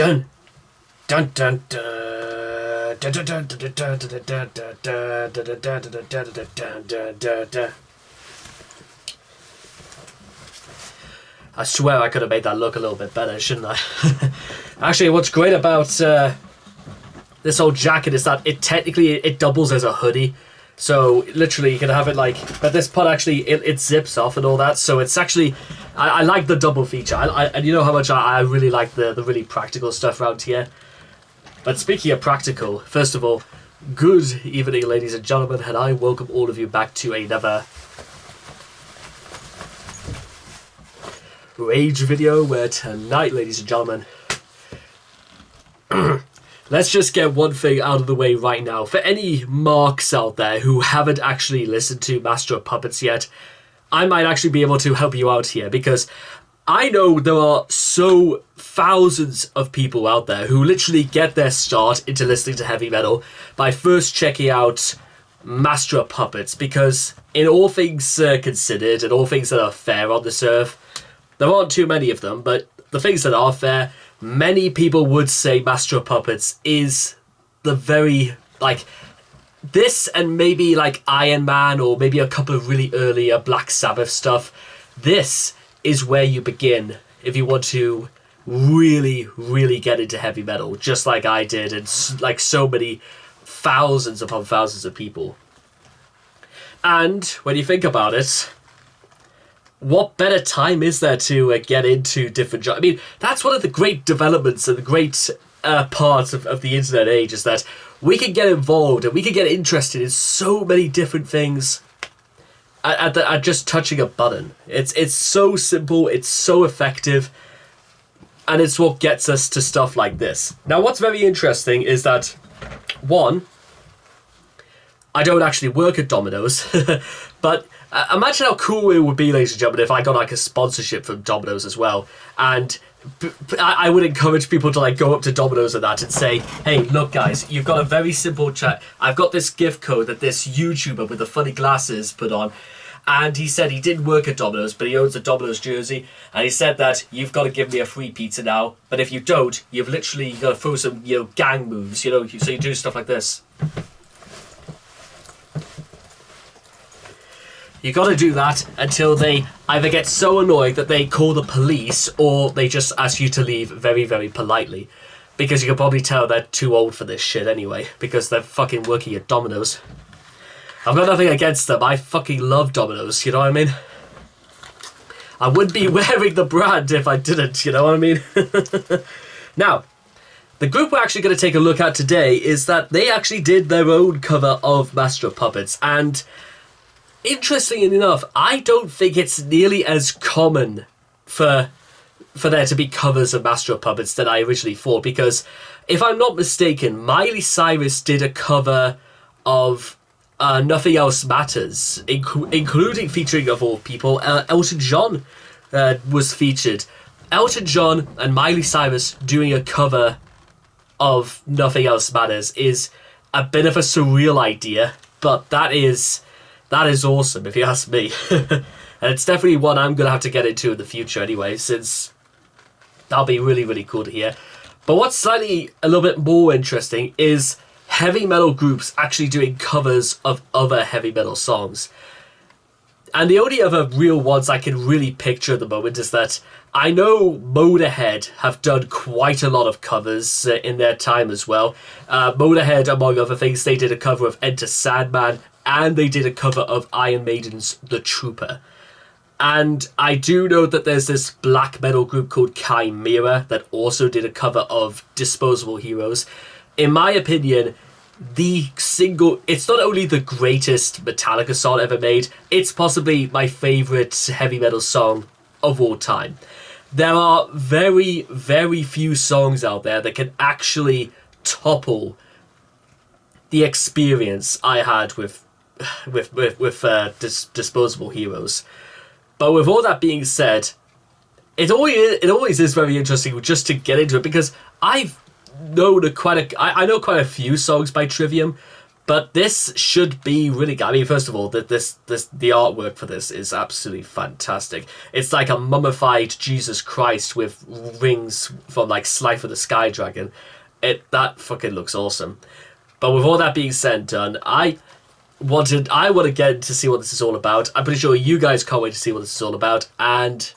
dun dun dun dun dun dun dun dun dun dun dun dun dun dun. I swear I could have made that look a little bit better, shouldn't I? Actually, what's great about this old jacket is that it doubles as a hoodie. So literally you can have it like, but this part actually it zips off and all that. So it's actually, I like the double feature. And you know how much I really like the really practical stuff around here. But speaking of practical, first of all, good evening, ladies and gentlemen, and I welcome all of you back to another Rage video, where tonight, ladies and gentlemen, let's just get one thing out of the way right now. For any marks out there who haven't actually listened to Master of Puppets yet, I might actually be able to help you out here, because I know there are so thousands of people out there who literally get their start into listening to heavy metal by first checking out Master of Puppets, because in all things considered, and all things that are fair on this earth, there aren't too many of them, but the things that are fair, many people would say Master of Puppets is the very, like, this and maybe like Iron Man or maybe a couple of really earlier Black Sabbath stuff. This is where you begin if you want to really, really get into heavy metal, just like I did, and like so many thousands upon thousands of people. And when you think about it, what better time is there to get into different genres? I mean, that's one of the great developments and the great parts of the internet age, is that we can get involved and we can get interested in so many different things at just touching a button. It's so simple, it's so effective, and it's what gets us to stuff like this. Now, what's very interesting is that, one, I don't actually work at Domino's, but imagine how cool it would be, ladies and gentlemen, if I got like a sponsorship from Domino's as well. And I would encourage people to like go up to Domino's and that and say, hey, look guys, you've got a very simple chat. I've got this gift code that this YouTuber with the funny glasses put on. And he said he didn't work at Domino's, but he owns a Domino's jersey. And he said that you've got to give me a free pizza now. But if you don't, you've literally got to throw some, gang moves, so you do stuff like this. You got to do that until they either get so annoyed that they call the police, or they just ask you to leave very, very politely. Because you can probably tell they're too old for this shit anyway, because they're fucking working at Domino's. I've got nothing against them. I fucking love Domino's, you know what I mean? I wouldn't be wearing the brand if I didn't, you know what I mean? Now, the group we're actually going to take a look at today is that they actually did their own cover of Master of Puppets, and interestingly enough, I don't think it's nearly as common for there to be covers of Master of Puppets than I originally thought, because if I'm not mistaken, Miley Cyrus did a cover of Nothing Else Matters, including featuring, of all people, Elton John was featured. Elton John and Miley Cyrus doing a cover of Nothing Else Matters is a bit of a surreal idea, but that is awesome, if you ask me. And it's definitely one I'm going to have to get into in the future anyway, since that'll be really, really cool to hear. But what's slightly a little bit more interesting is heavy metal groups actually doing covers of other heavy metal songs. And the only other real ones I can really picture at the moment is that I know Motorhead have done quite a lot of covers in their time as well. Motorhead, among other things, they did a cover of Enter Sandman, and they did a cover of Iron Maiden's The Trooper. And I do know that there's this black metal group called Chimera that also did a cover of Disposable Heroes. In my opinion, it's not only the greatest Metallica song ever made, it's possibly my favourite heavy metal song of all time. There are very, very few songs out there that can actually topple the experience I had with Disposable Heroes. But with all that being said, it always is very interesting just to get into it, because I know quite a few songs by Trivium, But this should be really good. I mean, first of all, the artwork for this is absolutely fantastic. It's like a mummified Jesus Christ with rings from like Slifer the Sky Dragon. That fucking looks awesome. But with all that being said and done, I want to get to see what this is all about. I'm pretty sure you guys can't wait to see what this is all about. And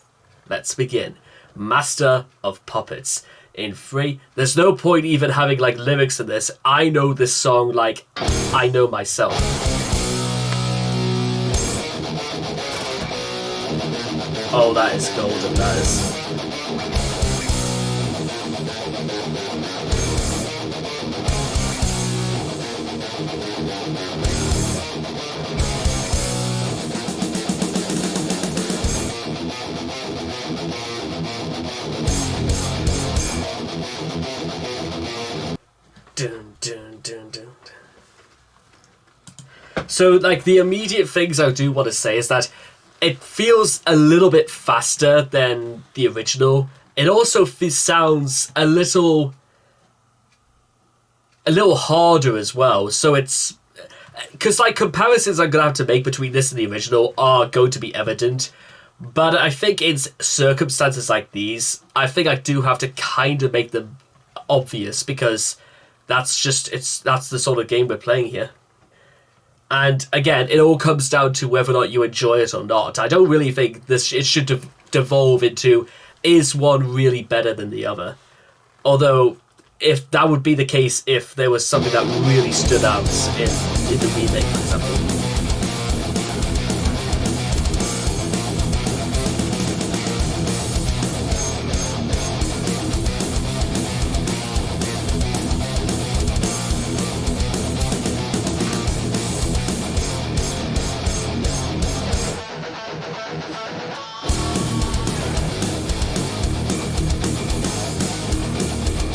let's begin. Master of Puppets. In 3. There's no point even having like lyrics in this. I know this song like I know myself. Oh, that is golden, that is. Dun, dun, dun, dun. So, like, the immediate things I do want to say is that it feels a little bit faster than the original. It also sounds a little harder as well. So it's because like comparisons I'm gonna have to make between this and the original are going to be evident. But I think in circumstances like these, I think I do have to kind of make them obvious because that's the sort of game we're playing here. And again, it all comes down to whether or not you enjoy it or not. I don't really think it should devolve into, is one really better than the other? Although, if that would be the case if there was something that really stood out in the remake, for example.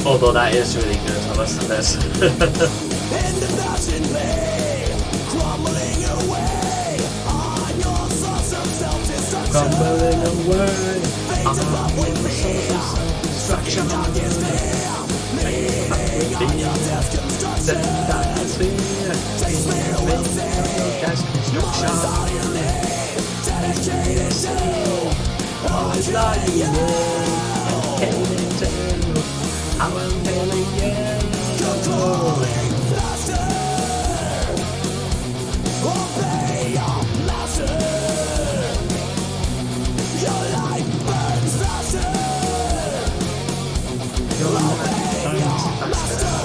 Although that is really good, I must admit. Crumbling away on your source of self-destruction. I'm telling you, controlling faster. Obey your master. Your life burns faster. Obey your master.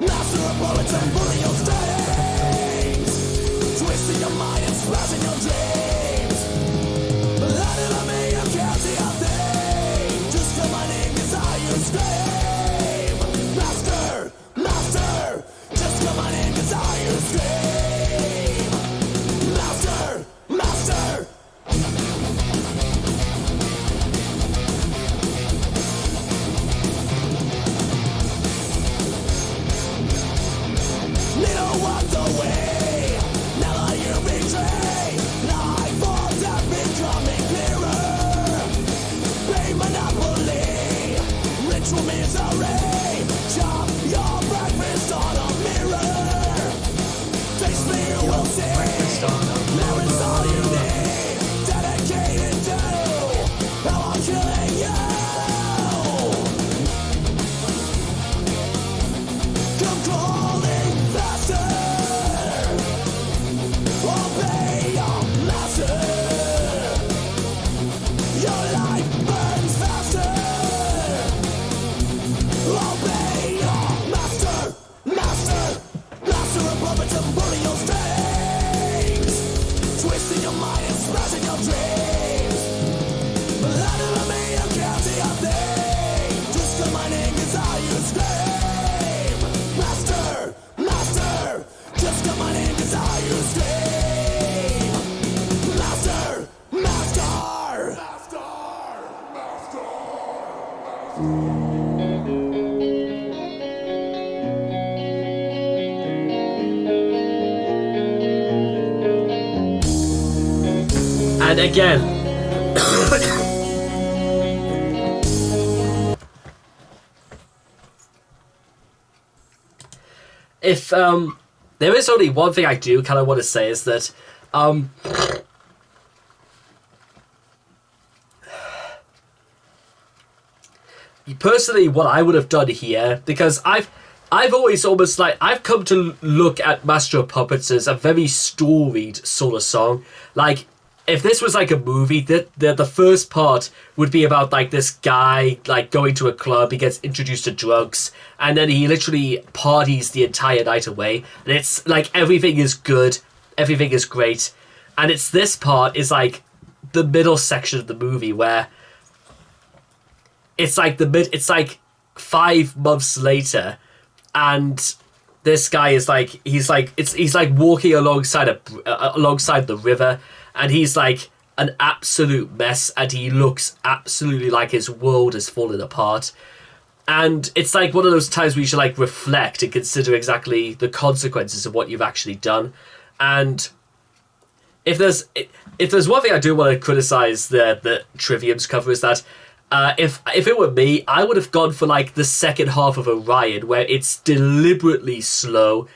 Master of bullets and pulling your strings. Twisting your mind and smashing your dreams. But that doesn't mean you can't see a thing. Just come on in. Scream! Master! Master! Just come on in, cause I you scream! Master! Master! Needle walked away. Now that you betray, life or death becoming clearer. Pay monopoly. Ritual misery. Chop your breakfast on a mirror. Taste me, you will see. There is all you need. Dedicated to how I'm killing you. Controlling faster. Obey your master. Your life burns faster. Obey your master. Master of puppets and pulling your strings. Twisting your mind and smashing your dreams. But that doesn't mean you can't see a thing. Just come on in, cause all you scream. Master, just come on in, cause all you scream. Master. And again, if there is only one thing I do kind of want to say is that personally, what I would have done here, because I've always almost like I've come to look at Master of Puppets as a very storied sort of song. Like, if this was like a movie, the first part would be about like this guy like going to a club, he gets introduced to drugs, and then he literally parties the entire night away. And it's like everything is good, everything is great, and it's this part is like the middle section of the movie where it's like it's like 5 months later, and this guy is like he's like walking alongside alongside the river, and he's like an absolute mess, and he looks absolutely like his world has fallen apart. And it's like one of those times where you should like reflect and consider exactly the consequences of what you've actually done. And if there's one thing I do want to criticize the Trivium's cover is that if it were me, I would have gone for like the second half of Orion, where it's deliberately slow,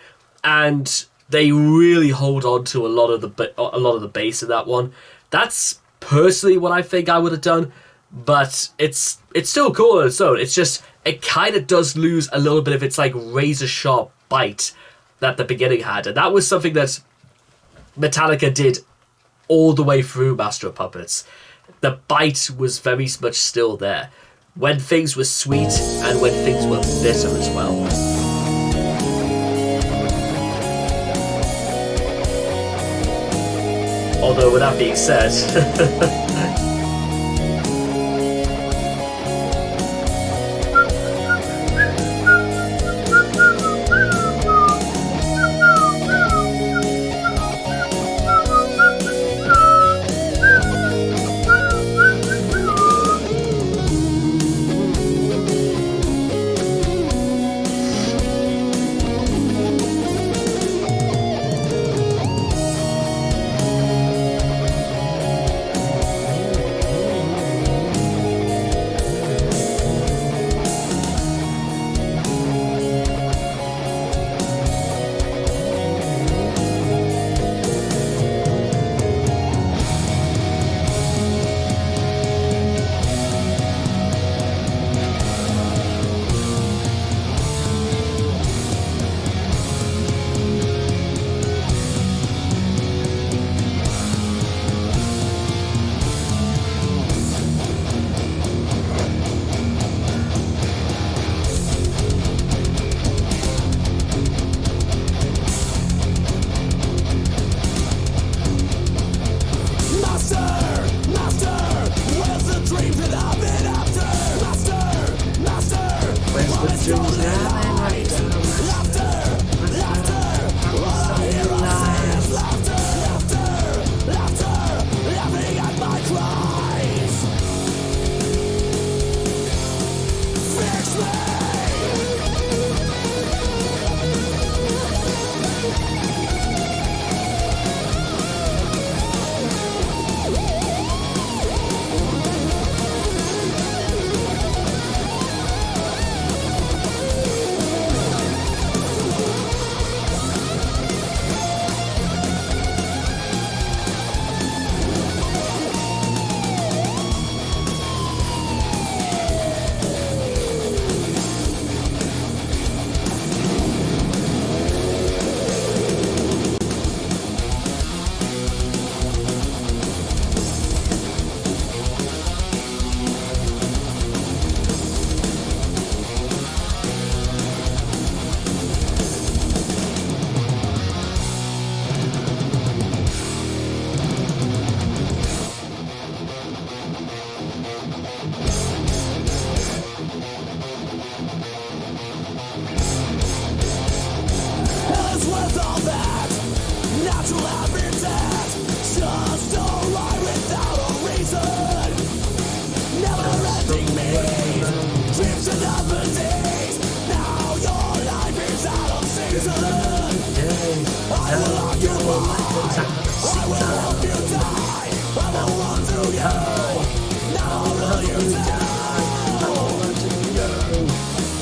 and they really hold on to a lot of the bass in that one. That's personally what I think I would have done, but it's still cool on its own. It's just it kind of does lose a little bit of its like razor sharp bite that the beginning had, and that was something that Metallica did all the way through Master of Puppets. The bite was very much still there, when things were sweet and when things were bitter as well. Although, with that being said,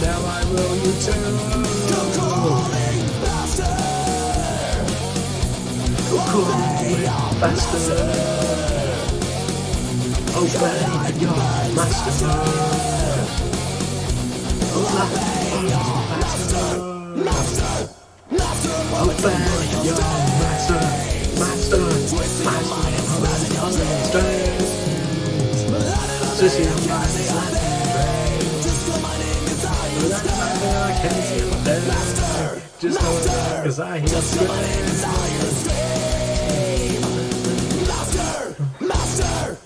Now I will you too. Come calling. faster. Obey your master. Obey your master. Obey your master. Master. Just because I hear Master!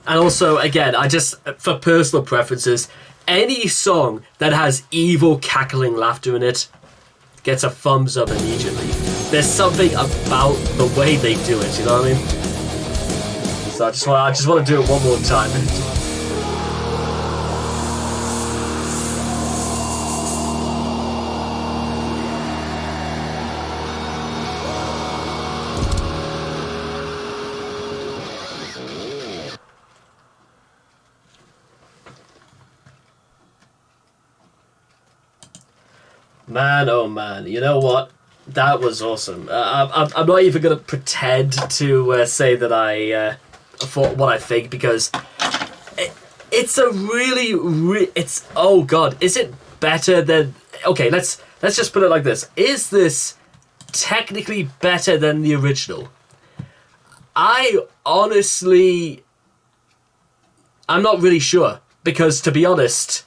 And also, again, I just, for personal preferences, any song that has evil cackling laughter in it gets a thumbs up immediately. There's something about the way they do it, you know what I mean? So I just want to do it one more time. Man, oh man, you know what? That was awesome. I'm not even going to pretend to say that I thought what I think, because it's a really, it's, oh god, is it better than, okay, let's just put it like this. Is this technically better than the original? I honestly, I'm not really sure, because to be honest,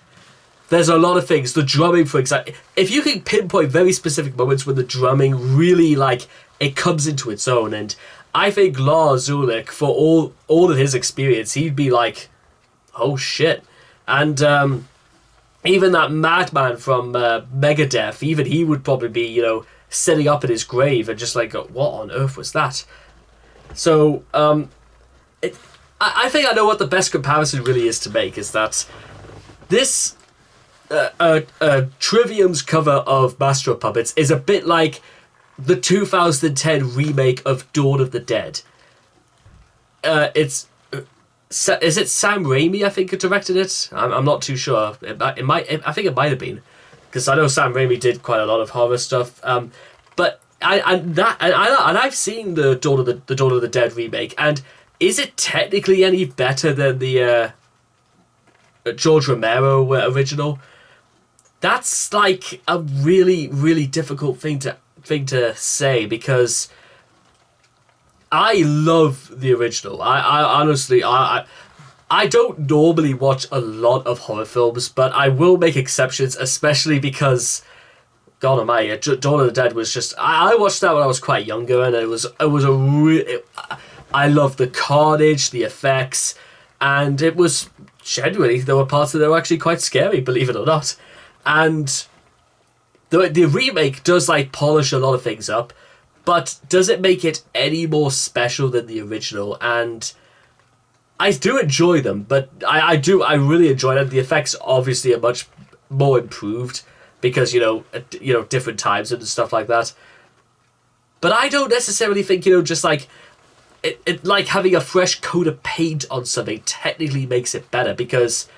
there's a lot of things. The drumming, for example, if you can pinpoint very specific moments when the drumming really, like, it comes into its own, and I think Lars Ulrich, for all of his experience, he'd be like, oh shit. And even that madman from Megadeth, even he would probably be, you know, sitting up in his grave and just like, what on earth was that? So, I think I know what the best comparison really is to make, is that this Trivium's cover of Master of Puppets is a bit like the 2010 remake of Dawn of the Dead. Is it Sam Raimi, I think, who directed it? I'm not too sure. I think it might have been, because I know Sam Raimi did quite a lot of horror stuff. But I've seen the Dawn of the Dead remake, and is it technically any better than the George Romero original? That's like a really, really difficult thing to say, because I love the original. I honestly, I don't normally watch a lot of horror films, but I will make exceptions, especially because, God almighty, Dawn of the Dead was just, I watched that when I was quite younger, and it was a really, I loved the carnage, the effects, and it was genuinely, there were parts that were actually quite scary, believe it or not. And the remake does, like, polish a lot of things up, but does it make it any more special than the original? And I do enjoy them, but I really enjoy them. The effects obviously are much more improved, because, you know, different times and stuff like that. But I don't necessarily think, you know, just like it like having a fresh coat of paint on something technically makes it better, because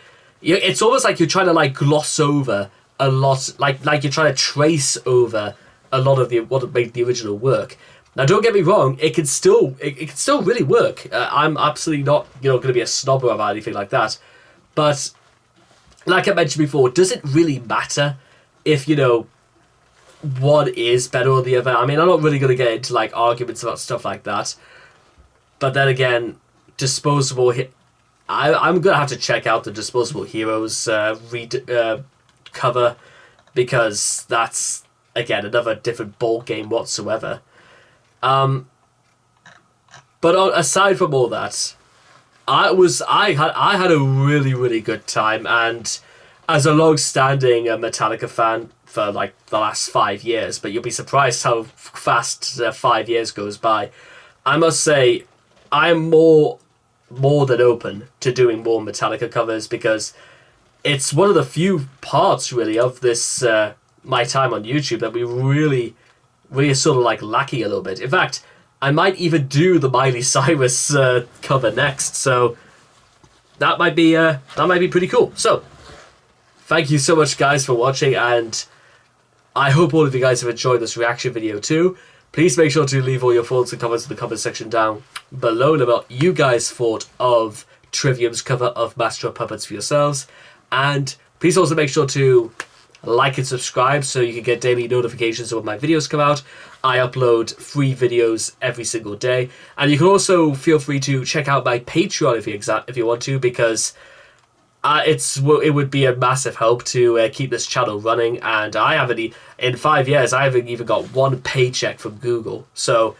it's almost like you're trying to, like, gloss over a lot, like you're trying to trace over a lot of what made the original work. Now, don't get me wrong, it can still really work. I'm absolutely not, you know, going to be a snob about anything like that. But like I mentioned before, does it really matter if, you know, one is better or the other? I mean, I'm not really going to get into, like, arguments about stuff like that. But then again, Disposable I'm going to have to check out the Disposable Heroes cover, because that's, again, another different ball game whatsoever. But aside from all that, I had a really, really good time, and as a long-standing Metallica fan for, like, the last 5 years, but you'll be surprised how fast 5 years goes by, I must say I'm more more than open to doing more Metallica covers, because it's one of the few parts really of this my time on YouTube that we really are sort of like lacking a little bit. In fact, I might even do the Miley Cyrus cover next, so that might be pretty cool. So thank you so much, guys, for watching, and I hope all of you guys have enjoyed this reaction video too. Please make sure to leave all your thoughts and comments in the comment section down below about what you guys thought of Trivium's cover of Master of Puppets for yourselves. And please also make sure to like and subscribe so you can get daily notifications when my videos come out. I upload free videos every single day. And you can also feel free to check out my Patreon if you want to, because it would be a massive help to keep this channel running, and in 5 years I haven't even got one paycheck from Google, so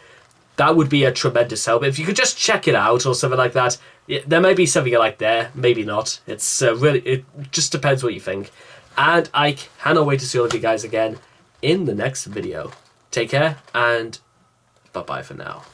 that would be a tremendous help. If you could just check it out or something like that. There may be something you like there, maybe not. It's it just depends what you think, and I cannot wait to see all of you guys again in the next video. Take care, and bye bye for now.